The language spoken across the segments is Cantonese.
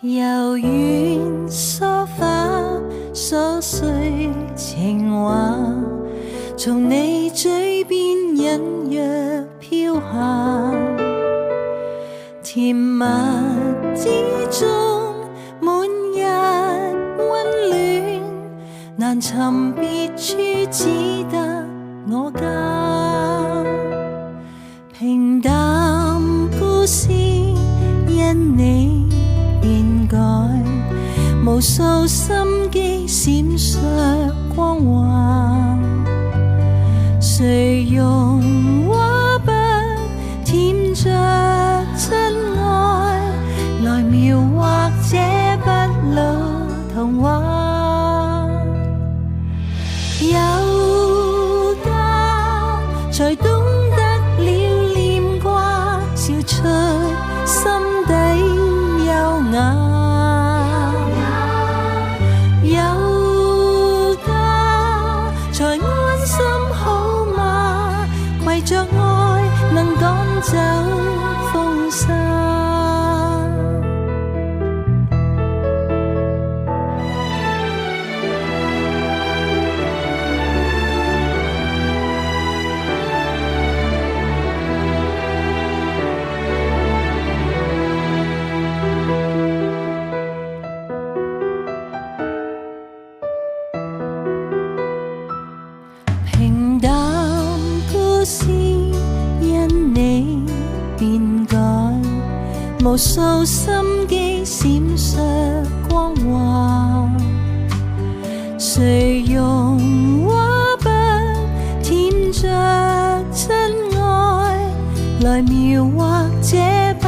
柔軟梳化，瑣碎情話，從你嘴邊隱約飄下，甜蜜之中滿溢溫暖，難尋別處只得我家。平淡故事因你變改，無數心機閃爍光華，誰用畫筆添着真愛，來描畫這不老童話。有家才懂得了念掛，笑出心底優雅。有家才安心好嗎？攜着愛能趕走風沙。平淡故事因你變改，無數心機閃爍光華，誰用畫筆添着真愛，來描畫這不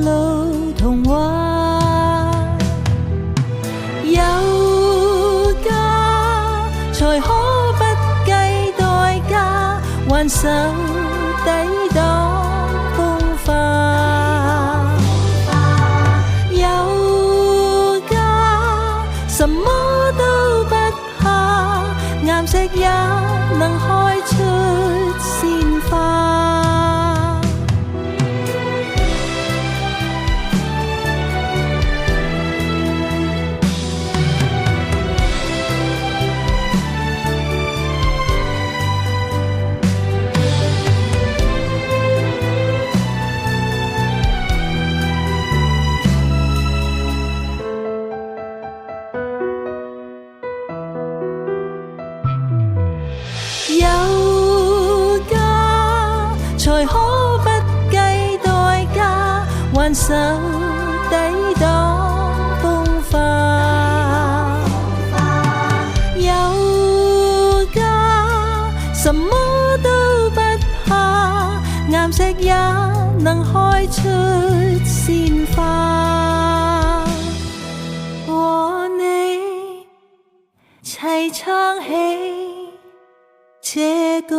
老童話。有家才可還手抵擋風化，有家什麼都不怕，岩石也能開出鮮花。有家才可不計代價，還手抵擋風化。有家什麼都不怕，岩石也能開出鮮花。和你齊撐起這個